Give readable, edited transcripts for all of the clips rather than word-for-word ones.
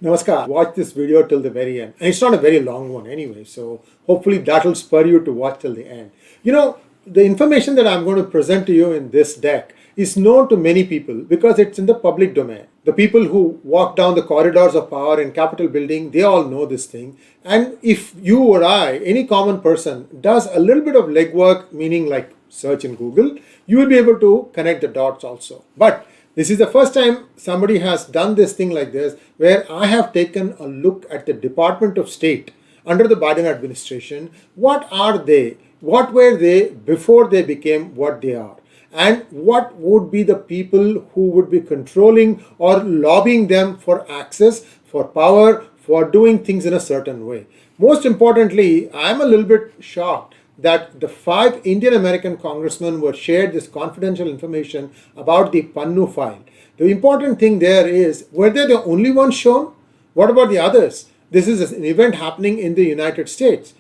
Namaskar. Watch this video till the very end. And it's not a very long one anyway, so hopefully that will spur you to watch till the end. You know, the information that I'm going to present to you in this deck is known to many people because it's in the public domain. The people who walk down the corridors of power in Capitol building, they all know this thing. And if you or I, any common person, does a little bit of legwork, meaning like search in Google, you will be able to connect the dots also. But this is the first time somebody has done this thing like this, where I have taken a look at the Department of State under the Biden administration. What are they? What were they before they became what they are? And what would be the people who would be controlling or lobbying them for access, for power, for doing things in a certain way? Most importantly, I'm a little bit shocked that the 5 Indian American congressmen were shared this confidential information about the Pannu file. The important thing there is, were they the only ones shown? What about the others? This is an event happening in the United States.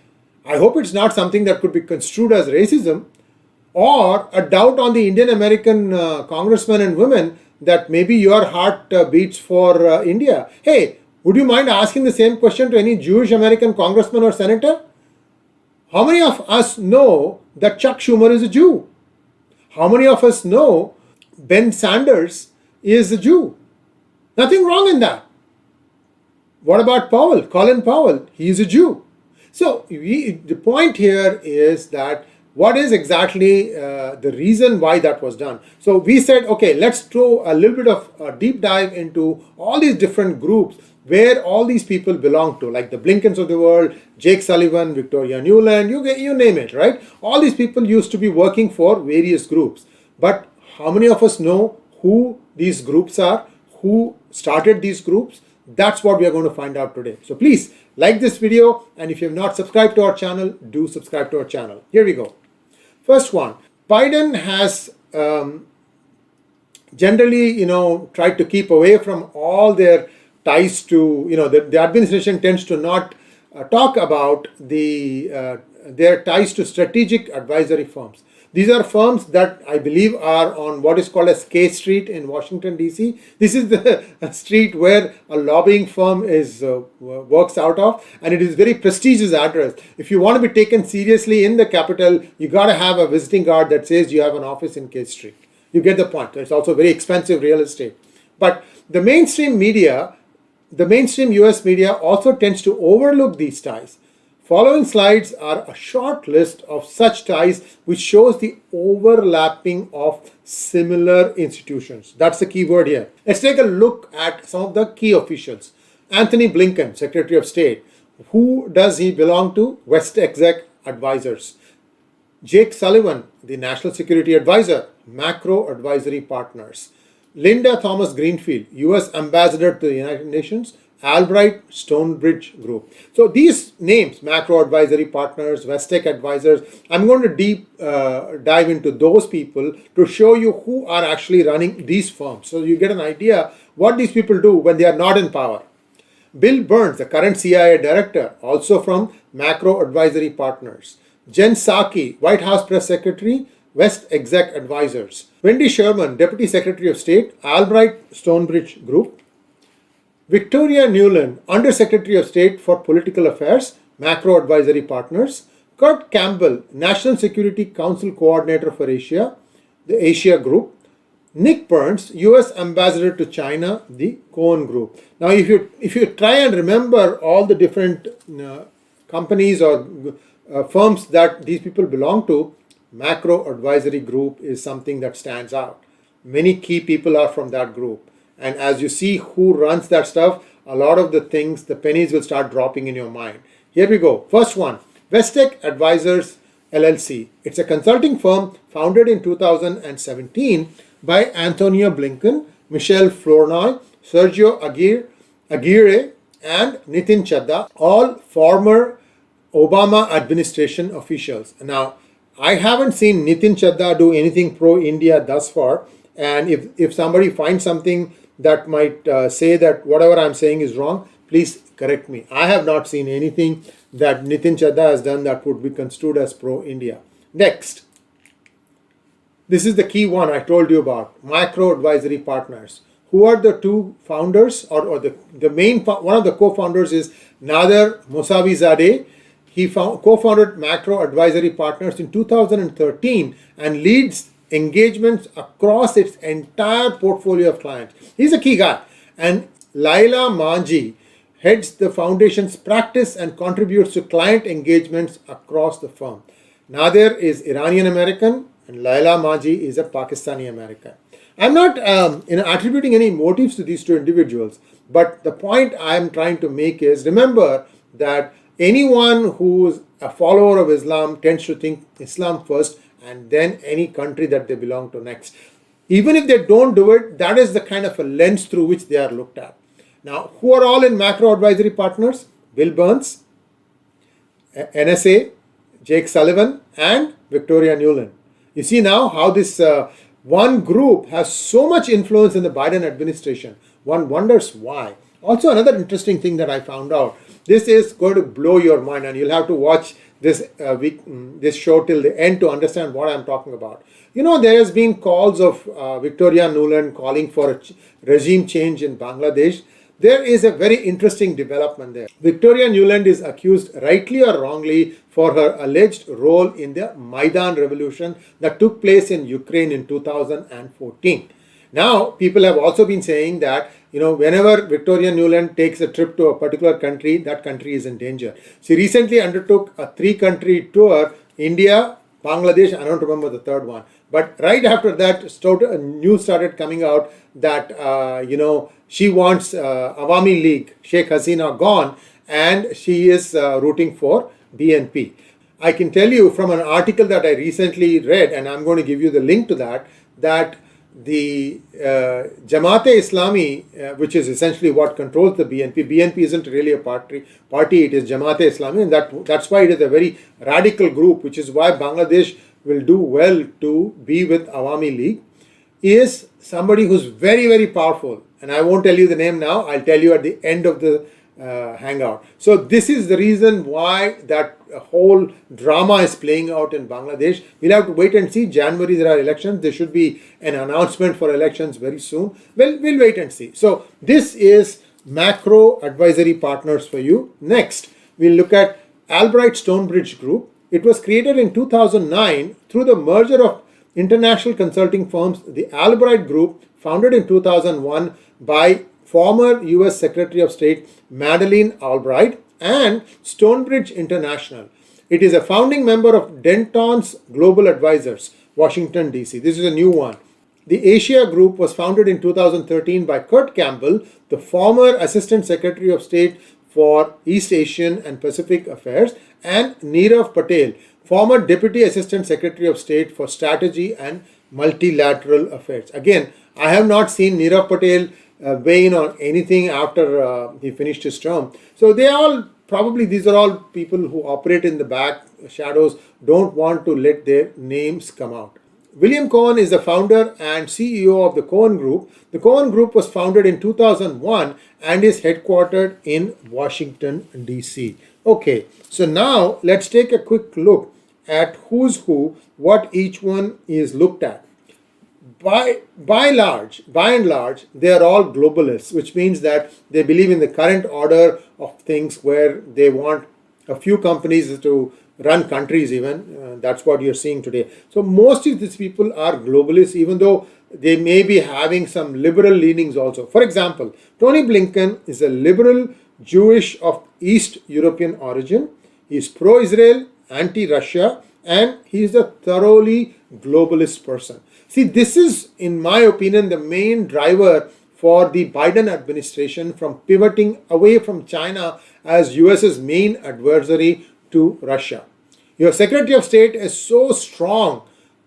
I hope it's not something that could be construed as racism or a doubt on the Indian American congressmen and women that maybe your heart beats for India. Hey, would you mind asking the same question to any Jewish American congressman or senator? How many of us know that Chuck Schumer is a Jew? How many of us know Ben Sanders is a Jew? Nothing wrong in that. What about Colin Powell? He is a Jew. So the point here is that what is exactly the reason why that was done? So we said, okay, let's throw a little bit of a deep dive into all these different groups where all these people belong to, like the Blinkens of the world, Jake Sullivan, Victoria Nuland, you name it, right? All these people used to be working for various groups. But how many of us know who these groups are, who started these groups? That's what we are going to find out today. So please like this video, and if you have not subscribed to our channel, do subscribe to our channel. Here we go. First one, Biden has generally, tried to keep away from all their ties to, the administration tends to not talk about their ties to strategic advisory firms. These are firms that I believe are on what is called as K Street in Washington, D.C. This is the street where a lobbying firm works out of, and it is a very prestigious address. If you want to be taken seriously in the Capitol, you got to have a visiting card that says you have an office in K Street. You get the point. It's also very expensive real estate. But the mainstream media, the mainstream US media also tends to overlook these ties. Following slides are a short list of such ties which shows the overlapping of similar institutions. That's the key word here. Let's take a look at some of the key officials. Antony Blinken, Secretary of State. Who does he belong to? West Exec Advisors. Jake Sullivan, the National Security Advisor, Macro Advisory Partners. Linda Thomas Greenfield, U.S. Ambassador to the United Nations, 𝗤𝙗𝙗 Group. So these names, Macro Advisory Partners, Westech Advisors, I'm going to deep dive into those people to show you who are actually running these firms. So you get an idea what these people do when they are not in power. Bill Burns, the current CIA Director, also from Macro Advisory Partners. Jen Psaki, White House Press Secretary, West Exec Advisors. Wendy Sherman, Deputy Secretary of State, 𝗤𝙗𝙗𝘆 Group. Victoria Nuland, Under Secretary of State for Political Affairs, Macro Advisory Partners. Kurt Campbell, National Security Council Coordinator for Asia, the Asia Group. Nick Burns, U.S. Ambassador to China, the Cohen Group. Now, if you try and remember all the different companies or firms that these people belong to, Macro Advisory Group is something that stands out. Many key people are from that group. And as you see who runs that stuff, a lot of the things, the pennies will start dropping in your mind. Here we go. First one, Westech Advisors LLC. It's a consulting firm founded in 2017 by Antonio Blinken, Michelle Flournoy, Sergio Aguirre, and Nitin Chadha, all former Obama administration officials. Now, I haven't seen Nitin Chadha do anything pro-India thus far. And if somebody finds something that might say that whatever I'm saying is wrong, please correct me. I have not seen anything that Nitin Chadha has done that would be construed as pro-India. Next, this is the key one I told you about, Macro Advisory Partners. who are the two founders, or the main, one of the co-founders is Nader Mossavi-Zadeh. He co-founded Macro Advisory Partners in 2013 and leads engagements across its entire portfolio of clients. He's a key guy. And Laila Manji heads the foundation's practice and contributes to client engagements across the firm. Nader is Iranian American and Laila Manji is a Pakistani American. I'm not attributing any motives to these two individuals, but the point I'm trying to make is, remember that anyone who's a follower of Islam tends to think Islam first and then any country that they belong to next. Even if they don't do it, that is the kind of a lens through which they are looked at. Now, who are all in Macro Advisory Partners? Bill Burns, NSA, Jake Sullivan, and Victoria Nuland. You see now how this one group has so much influence in the Biden administration. One wonders why. Also, another interesting thing that I found out, this is going to blow your mind, and you'll have to watch this this show till the end to understand what I'm talking about. You know, there has been calls of Victoria Nuland calling for a regime change in Bangladesh. There is a very interesting development there. Victoria Nuland is accused, rightly or wrongly, for her alleged role in the Maidan revolution that took place in Ukraine in 2014. Now, people have also been saying that, you know, whenever Victoria Nuland takes a trip to a particular country, that country is in danger. She recently undertook a 3-country tour, India, Bangladesh, I don't remember the third one. But right after that, news started coming out that, you know, she wants Awami League, Sheikh Hasina gone, and she is rooting for BNP. I can tell you from an article that I recently read, and I'm going to give you the link to that, that the 𝗤𝙑𝙬𝗎, which is essentially what controls the BNP. BNP isn't really a party, it is 𝗤𝙑𝙬𝗎, and that's why it is a very radical group, which is why Bangladesh will do well to be with Awami League, is somebody who's very, very powerful. And I won't tell you the name now, I'll tell you at the end of the hangout. So this is the reason why that whole drama is playing out in Bangladesh. We'll have to wait and see. January there are elections. There should be an announcement for elections very soon. Well, we'll wait and see. So this is Macro Advisory Partners for you. Next, we'll look at Albright Stonebridge Group. It was created in 2009 through the merger of international consulting firms, the Albright Group, founded in 2001 by former US Secretary of State Madeleine Albright, and Stonebridge International. It is a founding member of Dentons Global Advisors, Washington, D.C. This is a new one. The Asia Group was founded in 2013 by Kurt Campbell, the former Assistant Secretary of State for East Asian and Pacific Affairs, and 𝗍𝗏 Patel, former Deputy Assistant Secretary of State for Strategy and Multilateral Affairs. Again, I have not seen 𝗍𝗏 Patel weigh in on anything after he finished his term. So they all, probably these are all people who operate in the back shadows, don't want to let their names come out. William Cohen is the founder and CEO of the Cohen Group. The Cohen Group was founded in 2001 and is headquartered in Washington, D.C. Okay, so now let's take a quick look at who's who, what each one is looked at. By and large, they are all globalists, which means that they believe in the current order of things where they want a few companies to run countries even. That's what you're seeing today. So most of these people are globalists, even though they may be having some liberal leanings also. For example, Tony Blinken is a liberal Jewish of East European origin. He is pro-Israel, anti-Russia, and he is a thoroughly globalist person. See, this is, in my opinion, the main driver for the Biden administration from pivoting away from China as US's main adversary to Russia. Your Secretary of State is so strong,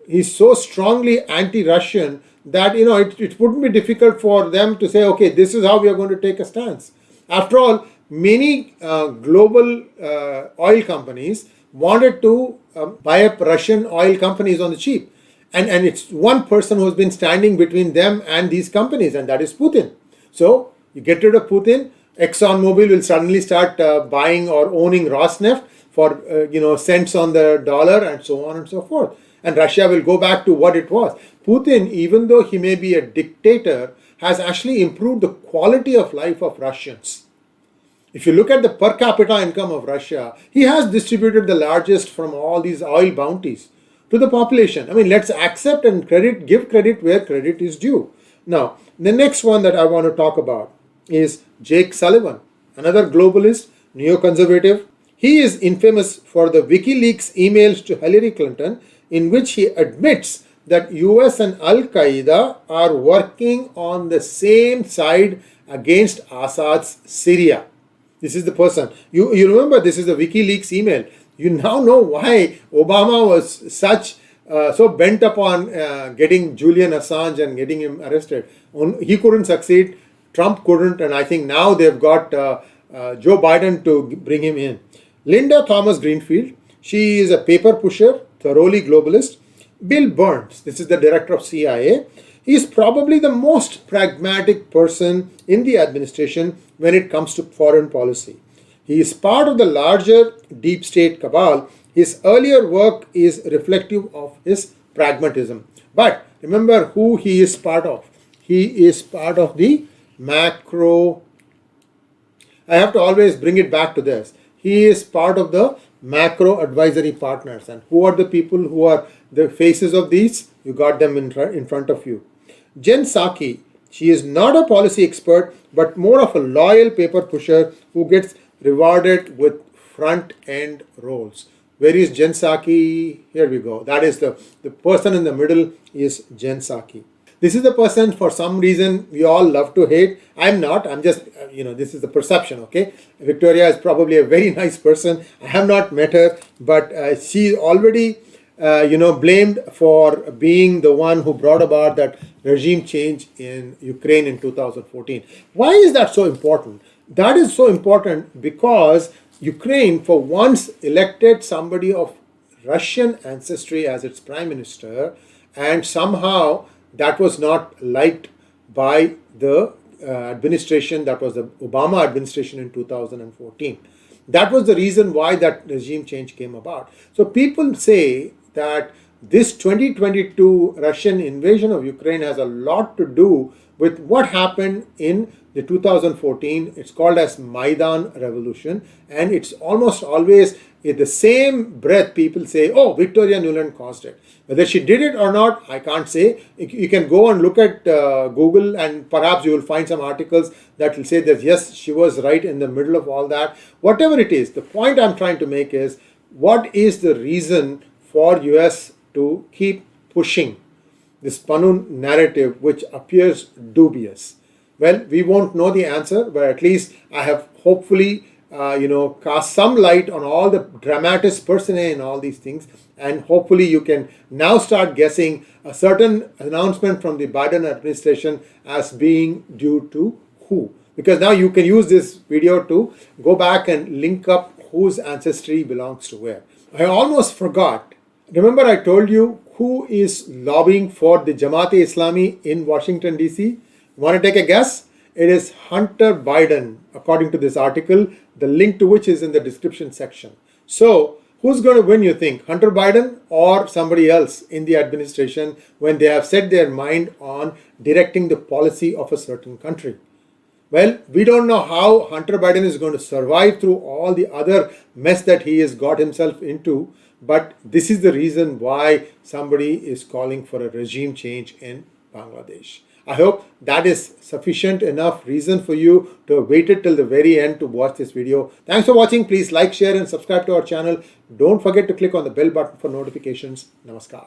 he's so strongly anti-Russian that, you know, it wouldn't be difficult for them to say, okay, this is how we are going to take a stance. After all, many global oil companies wanted to buy up Russian oil companies on the cheap. And it's one person who's been standing between them and these companies, and that is Putin. So you get rid of Putin, ExxonMobil will suddenly start buying or owning Rosneft for cents on the dollar and so on and so forth. And Russia will go back to what it was. Putin, even though he may be a dictator, has actually improved the quality of life of Russians. If you look at the per capita income of Russia, he has distributed the largest from all these oil bounties to the population. I mean, let's accept and give credit where credit is due. Now, the next one that I want to talk about is Jake Sullivan, another globalist, neoconservative. He is infamous for the WikiLeaks emails to Hillary Clinton, in which he admits that US and Al-Qaeda are working on the same side against Assad's Syria. This is the person. You remember, this is the WikiLeaks email. You now know why Obama was so bent upon getting Julian Assange and getting him arrested. He couldn't succeed, Trump couldn't, and I think now they've got Joe Biden to bring him in. Linda Thomas Greenfield, she is a paper pusher, thoroughly globalist. Bill Burns, this is the director of CIA. He is probably the most pragmatic person in the administration when it comes to foreign policy. He is part of the larger deep state cabal. His earlier work is reflective of his pragmatism. But remember who he is part of. He is part of the macro. I have to always bring it back to this. He is part of the macro advisory partners. And who are the people who are the faces of these? You got them in front of you. Jen Psaki, she is not a policy expert, but more of a loyal paper pusher who gets rewarded with front-end roles. Where is Jen Psaki? Here we go. That is the person in the middle is Jen Psaki. This is the person, for some reason, we all love to hate. I'm not. I'm just, this is the perception, okay? Victoria is probably a very nice person. I have not met her, but she already, blamed for being the one who brought about that regime change in Ukraine in 2014. Why is that so important? That is so important because Ukraine, for once, elected somebody of Russian ancestry as its prime minister, and somehow that was not liked by the administration, that was the Obama administration in 2014. That was the reason why that regime change came about. So people say that this 2022 Russian invasion of Ukraine has a lot to do with what happened in the 2014, it's called as Maidan Revolution, and it's almost always in the same breath people say, oh, Victoria Nuland caused it. Whether she did it or not, I can't say. You can go and look at Google and perhaps you will find some articles that will say that yes, she was right in the middle of all that. Whatever it is, the point I'm trying to make is, what is the reason for US to keep pushing this Panun narrative which appears dubious? Well, we won't know the answer, but at least I have hopefully cast some light on all the dramatis personae and all these things, and hopefully you can now start guessing a certain announcement from the Biden administration as being due to who. Because now you can use this video to go back and link up whose ancestry belongs to where. I almost forgot. Remember I told you who is lobbying for the Jamaat-e Islami in Washington, D.C.? Want to take a guess? It is Hunter Biden, according to this article, the link to which is in the description section. So, who's going to win, you think? Hunter Biden or somebody else in the administration when they have set their mind on directing the policy of a certain country? Well, we don't know how Hunter Biden is going to survive through all the other mess that he has got himself into, but this is the reason why somebody is calling for a regime change in Bangladesh. I hope that is sufficient enough reason for you to have waited till the very end to watch this video. Thanks for watching. Please like, share and subscribe to our channel. Don't forget to click on the bell button for notifications. Namaskar.